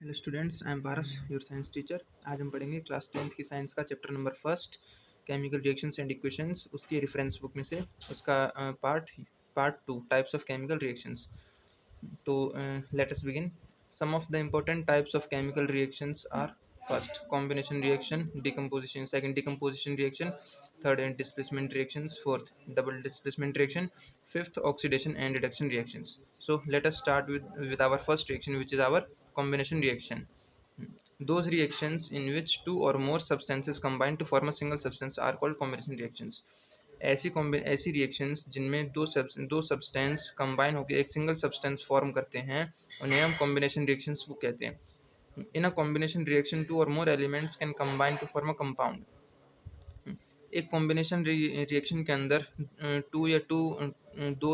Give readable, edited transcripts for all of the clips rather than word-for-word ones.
Hello students, I am Paras, your science teacher. आज हम पढ़ेंगे क्लास 10th की साइंस का chapter number first, chemical reactions and equations, उसकी रेफरेंस बुक में से उसका part 2 types of chemical reactions. तो let us begin. Some of the important types of chemical reactions are: first, combination reaction, decomposition; second, decomposition reaction; third, displacement reactions; fourth, double displacement reaction; fifth, oxidation and reduction reactions. So let us start with our first reaction, which is our combination reaction. Those reactions in which two or more substances combine to form a single substance are called combination reactions. ऐसी reactions जिनमें दो substance combine होकर एक single substance form करते हैं उन्हें हम combination reactions को कहते हैं। In a combination reaction two or more elements can combine to form a compound. एक कॉम्बिनेशन रिएक्शन के अंदर दो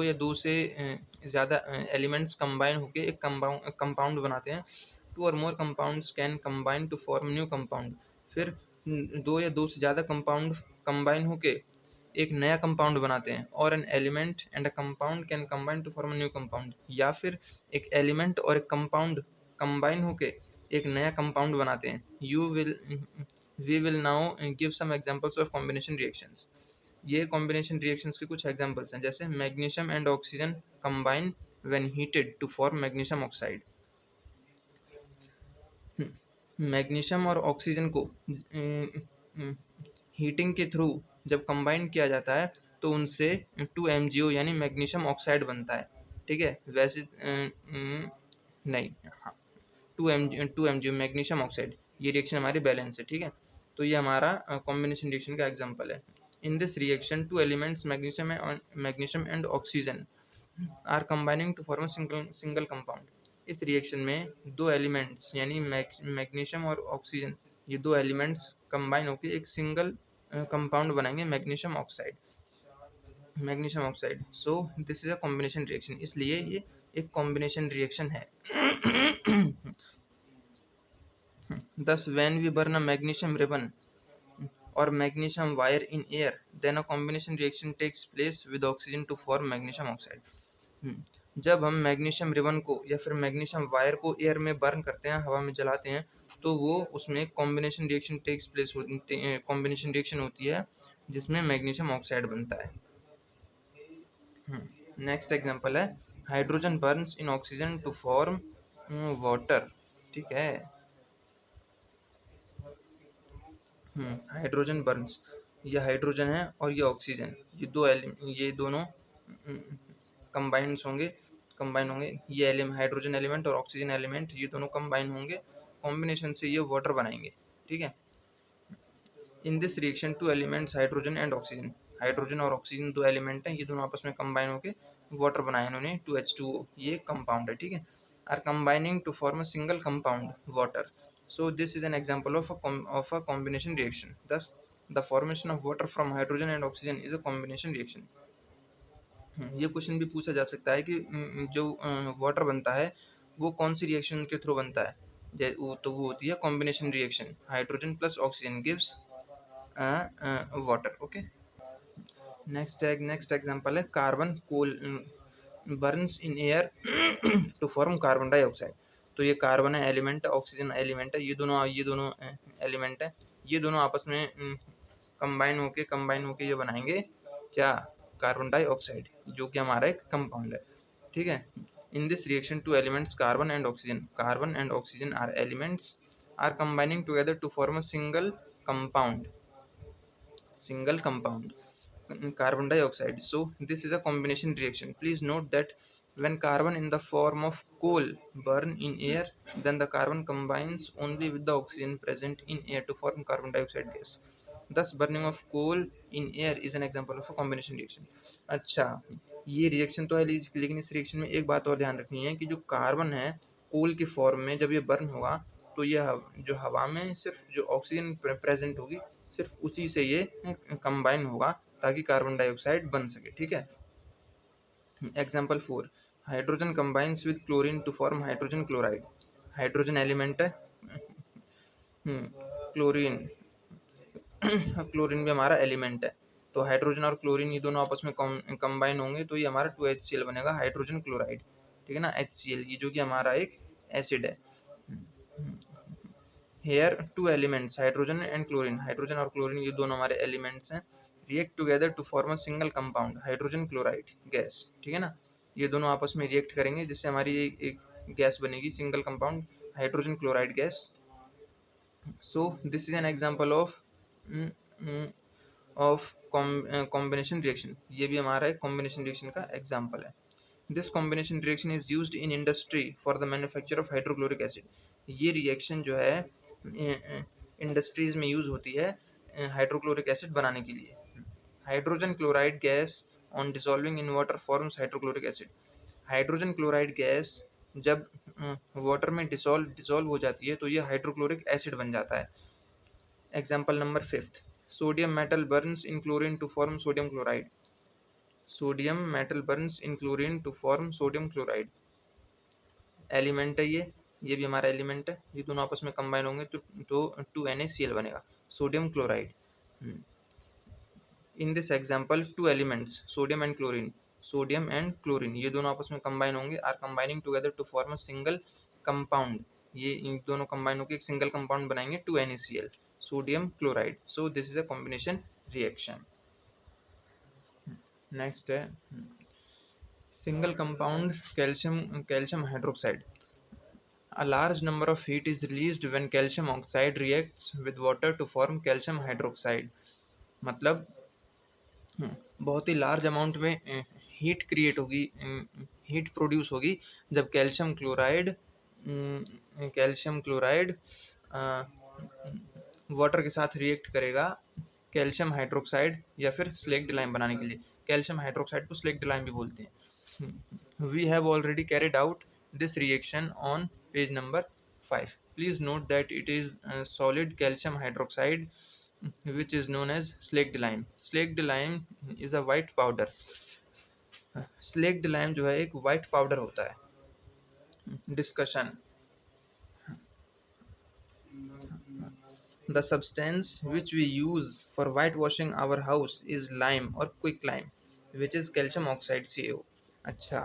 या दो से ज़्यादा एलिमेंट्स कंबाइन होकर एक कंपाउंड बनाते हैं। Two or more compounds can combine to form new compound. फिर दो या दो से ज़्यादा कंपाउंड कंबाइन होकर एक नया कंपाउंड बनाते हैं। और an element and a compound can combine to form new compound. या फिर एक एलिमेंट और एक कंपाउंड कंबाइन होकर एक नया कंपाउंड बनाते हैं। We will now give some examples of combination reactions. ये combination reactions के कुछ examples हैं, जैसे magnesium and oxygen combine when heated to form magnesium oxide. Magnesium और ऑक्सीजन को हीटिंग के थ्रू जब कंबाइन किया जाता है तो उनसे 2MgO यानी मैग्नीशियम ऑक्साइड बनता है। ठीक है, वैसे नहीं, हाँ, 2MgO मैग्नीशियम ऑक्साइड, ये रिएक्शन हमारी बैलेंस है। ठीक है, तो ये हमारा कॉम्बिनेशन रिएक्शन का एग्जांपल है। In this reaction two elements magnesium and oxygen are combining to form single compound. इस रिएक्शन में दो एलिमेंट्स यानी मैग्नीशियम और ऑक्सीजन, ये दो एलिमेंट्स कंबाइन होकर एक सिंगल कंपाउंड बनाएंगे, magnesium oxide. So this is a combination reaction, इसलिए ये एक कॉम्बिनेशन रिएक्शन है। Thus, when we burn a magnesium ribbon or magnesium wire in air, then a combination reaction takes place with oxygen to form magnesium oxide. जब हम magnesium ribbon को या फिर magnesium wire को एयर में burn करते हैं, हवा में जलाते हैं, तो वो उसमें कॉम्बिनेशन रिएक्शन होती है जिसमें मैग्नीशियम ऑक्साइड बनता है। नेक्स्ट एग्जांपल है hydrogen burns in oxygen to form water. ठीक है, हाइड्रोजन बर्न्स, ये हाइड्रोजन है और ये ऑक्सीजन, ये दोनों कंबाइन होंगे। ये हाइड्रोजन एलिमेंट और ऑक्सीजन एलिमेंट, ये दोनों कंबाइन होंगे, कॉम्बिनेशन से ये वाटर बनाएंगे। ठीक है, in this reaction two elements hydrogen and oxygen, hydrogen और ऑक्सीजन दो एलिमेंट हैं, ये दोनों आपस में कंबाइन होकर वाटर बनाए इन्होंने, 2H2O, ये कंपाउंड है। ठीक है, are combining to form a single compound water. So this is an example of a combination reaction. Thus, the formation of water from hydrogen and oxygen is a combination reaction. ये question भी पूछा जा सकता है कि जो water बनता है वो कौन सी रिएक्शन के थ्रू बनता है, तो वो होती है combination reaction. Hydrogen plus oxygen gives water. Okay, next example है carbon coal burns in air to form carbon dioxide. तो ये कार्बन है एलिमेंट, ऑक्सीजन एलिमेंट है, ये दोनों एलिमेंट है, ये दोनों आपस में कंबाइन होके ये बनाएंगे क्या, कार्बन डाइऑक्साइड, जो कि हमारा एक कंपाउंड है। ठीक है, in this reaction two elements carbon and oxygen are elements are combining together to form a single compound carbon dioxide. So this is a combination reaction. Please note that when carbon in the form of coal burn in air, then the carbon combines only with the oxygen present in air to form carbon dioxide gas. Thus burning of coal in air is an example of a combination reaction. अच्छा, ये reaction तो है, लेकिन इस रिएक्शन में एक बात और ध्यान रखनी है कि जो कार्बन है कोल की फॉर्म में जब ये बर्न होगा तो ये जो हवा में सिर्फ जो ऑक्सीजन प्रेजेंट होगी सिर्फ उसी से ये कंबाइन होगा ताकि कार्बन डाइऑक्साइड बन सके। ठीक है, example 4, hydrogen combines with chlorine to form hydrogen chloride. Hydrogen element है, क्लोरीन क्लोरीन भी हमारा एलिमेंट है, तो हाइड्रोजन और क्लोरीन ये दोनों आपस में कंबाइन होंगे तो ये हमारा 2HCl बनेगा, हाइड्रोजन क्लोराइड। ठीक है ना, HCl, ये जो कि हमारा एक एसिड है। Here two elements hydrogen and chlorine, hydrogen और क्लोरीन ये दोनों हमारे एलिमेंट्स हैं, react together to form a single compound hydrogen chloride gas, ठीक है ना। ये दोनों आपस में रिएक्ट करेंगे जिससे हमारी एक गैस बनेगी, single compound hydrogen chloride gas. So this is an example of combination reaction, ये भी हमारा एक कॉम्बिनेशन रिएक्शन का एग्जांपल है। This combination reaction is used in industry for the manufacture of hydrochloric acid, ये रिएक्शन जो है इंडस्ट्रीज में यूज होती है हाइड्रोक्लोरिक एसिड बनाने के लिए। Hydrogen chloride gas on dissolving in water forms hydrochloric acid, hydrogen chloride gas जब वाटर में डिसॉल्व हो जाती है तो ये हाइड्रोक्लोरिक एसिड बन जाता है। Example number 5, sodium metal burns in chlorine to form sodium chloride, sodium metal burns in chlorine to form sodium chloride, element है ये भी हमारा एलिमेंट है, ये दोनों आपस में कंबाइन होंगे तो 2NaCl बनेगा, sodium chloride. In this example two elements sodium and chlorine, sodium and chlorine ये दोनों आपस में कंबाइन होंगे, are combining together to form a single compound, ये इन दोनों कंबाइन होकर एक सिंगल कंपाउंड बनाएंगे 2NaCl, sodium chloride. So this is a combination reaction. Next है single compound calcium hydroxide, a large number of heat is released when calcium oxide reacts with water to form calcium hydroxide, मतलब बहुत ही large amount में heat create होगी, heat produce होगी जब calcium chloride water के साथ react करेगा calcium hydroxide या फिर स्लेक्ड लाइम बनाने के लिए, कैल्शियम हाइड्रोक्साइड को स्लेक्ड लाइम भी बोलते हैं। We have already carried out this reaction on page number 5. Please note that it is solid calcium hydroxide which is known as slaked lime. Slaked lime is a white powder. Slaked lime जो है एक white powder होता है। Discussion. The substance which we use for whitewashing our house is lime or quicklime, which is calcium oxide CaO. अच्छा,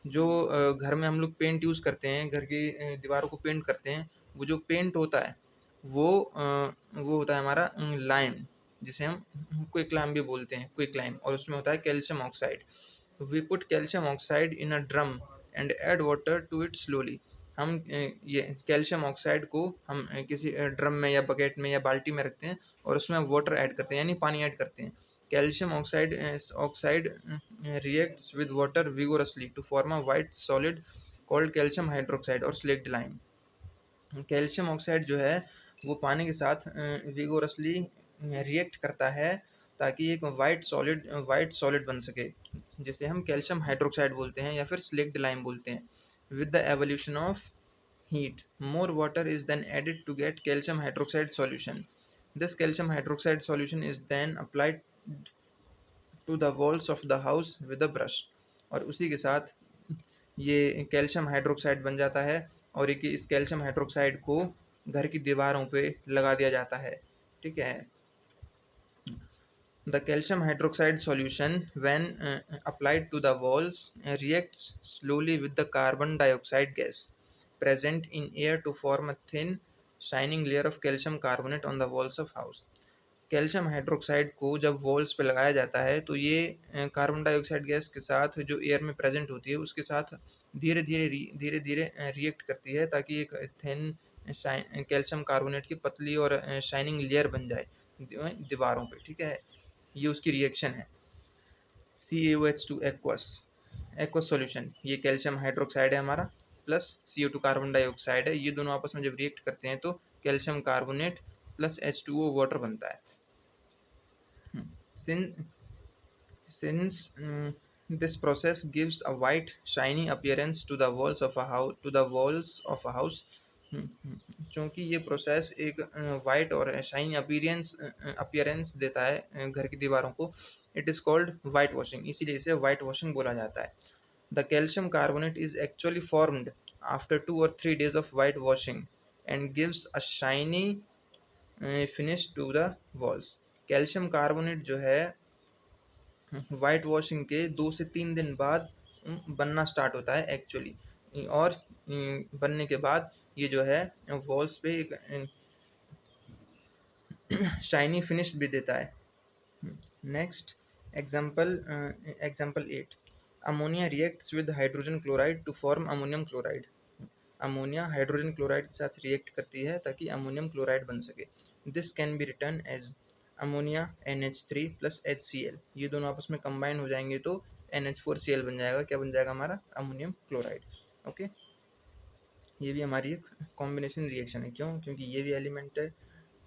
जो घर में हम लोग पेंट यूज़ करते हैं, घर की दीवारों को पेंट करते हैं, वो जो पेंट होता है वो होता है हमारा लाइम, जिसे हम क्विक लाइम भी बोलते हैं, क्विक लाइम, और उसमें होता है calcium oxide. We put calcium oxide in a drum and add water to it slowly, हम ये कैल्शियम ऑक्साइड को हम किसी ड्रम में या बकेट में या बाल्टी में रखते हैं और उसमें वाटर ऐड करते हैं, यानी पानी ऐड करते हैं। Calcium oxide reacts with water vigorously to form a white solid called calcium hydroxide और slaked lime. कैल्शियम ऑक्साइड जो है वो पानी के साथ विगोरसली रिएक्ट करता है ताकि एक वाइट सॉलिड बन सके, जिसे हम कैल्शियम हाइड्रोक्साइड बोलते हैं या फिर स्लेक्ड लाइम बोलते हैं। With the evolution of heat, more water is then added to get calcium hydroxide solution. This calcium hydroxide solution is then applied to the walls of the house with a brush. और उसी के साथ ये calcium hydroxide बन जाता है और एक इस कैल्शियम हाइड्रोक्साइड को घर की दीवारों पे लगा दिया जाता है, ठीक है। The calcium hydroxide solution, when applied to the walls, reacts slowly with the carbon dioxide gas present in air to form a thin, shining layer of calcium carbonate on the walls of house. Calcium hydroxide को जब walls पे लगाया जाता है तो ये carbon dioxide gas के साथ जो एयर में प्रेजेंट होती है उसके साथ धीरे धीरे रिएक्ट करती है ताकि एक थिन कैल्शियम कार्बोनेट की पतली और शाइनिंग लेयर बन जाए दीवारों पे, ठीक है। ये उसकी रिएक्शन है। CaOH2 एक्वस सॉल्यूशन, ये कैल्शियम हाइड्रोक्साइड है हमारा प्लस CO2 कार्बन डाइऑक्साइड है, ये दोनों आपस में जब रिएक्ट करते हैं तो calcium carbonate plus H2O water बनता है। Since this process gives a white shiny appearance to the walls of a house, क्योंकि ये प्रोसेस एक वाइट और शाइनी अपीयरेंस देता है घर की दीवारों को, it is called white washing, इसीलिए इसे वाइट वॉशिंग बोला जाता है। The calcium carbonate is actually formed after 2 or 3 days of white washing and gives a shiny finish to the walls. Calcium carbonate जो है वाइट वॉशिंग के 2 से 3 दिन बाद बनना स्टार्ट होता है एक्चुअली, और बनने के बाद ये जो है वॉल्स पे एक शाइनी फिनिश भी देता है। Next example, example 8, ammonia reacts with hydrogen chloride to form ammonium chloride. Ammonia hydrogen chloride के साथ रिएक्ट करती है ताकि अमोनियम क्लोराइड बन सके। This can be written as ammonia NH3 plus HCl। ये दोनों आपस में कंबाइन हो जाएंगे तो NH4Cl बन जाएगा। क्या बन जाएगा हमारा? Ammonium chloride. ओके, ये भी हमारी एक कॉम्बिनेशन रिएक्शन है। क्यों? क्योंकि ये भी एलिमेंट है,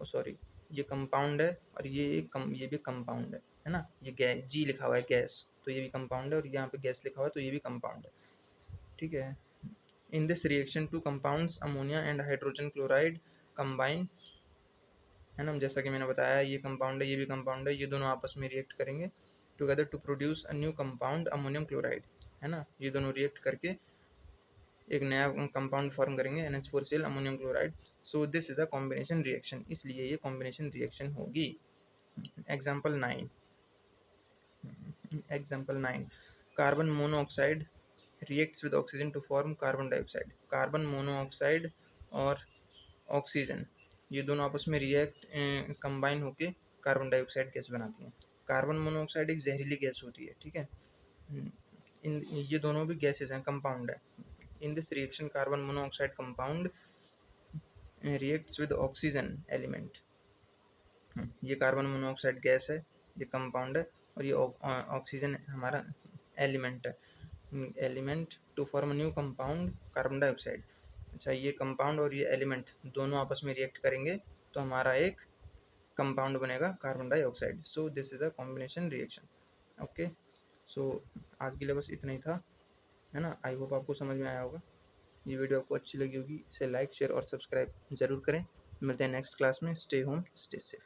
सॉरी ये कंपाउंड है, और ये भी कंपाउंड है ना। ये गैस जी लिखा हुआ है गैस, तो ये भी कंपाउंड है, और यहाँ पे गैस लिखा हुआ है तो ये भी कंपाउंड है। ठीक है। In this reaction two compounds ammonia and hydrogen chloride combine, है ना। जैसा कि मैंने बताया ये कंपाउंड है, ये भी कंपाउंड है, ये दोनों आपस में रिएक्ट करेंगे together to produce a new compound ammonium chloride, है ना। ये दोनों रिएक्ट करके एक नया कंपाउंड फॉर्म करेंगे NH4Cl ammonium chloride. So this is a combination reaction, इसलिए ये कॉम्बिनेशन रिएक्शन होगी। Example 9, carbon monoxide reacts with oxygen to form carbon dioxide. Carbon monoxide और ऑक्सीजन ये दोनों आपस में रिएक्ट कंबाइन होके कार्बन डाइऑक्साइड गैस बनाती हैं। कार्बन मोनोऑक्साइड एक जहरीली गैस होती है, ठीक है। इन ये दोनों भी गैसेस हैं, कंपाउंड है। In this reaction carbon monoxide compound reacts with oxygen element. ये कार्बन मोनोऑक्साइड गैस है, ये कंपाउंड है, और ये ऑक्सीजन हमारा एलिमेंट है। Element to form new compound carbon dioxide. अच्छा, ये कंपाउंड और ये एलिमेंट दोनों आपस में रिएक्ट करेंगे तो हमारा एक कंपाउंड बनेगा carbon dioxide. So this is a combination reaction. Okay, so आज के लिए बस इतना ही था, है ना। आई होप आपको समझ में आया होगा। ये वीडियो आपको अच्छी लगी होगी, इसे लाइक शेयर और सब्सक्राइब जरूर करें। मिलते हैं नेक्स्ट क्लास में। Stay home stay safe.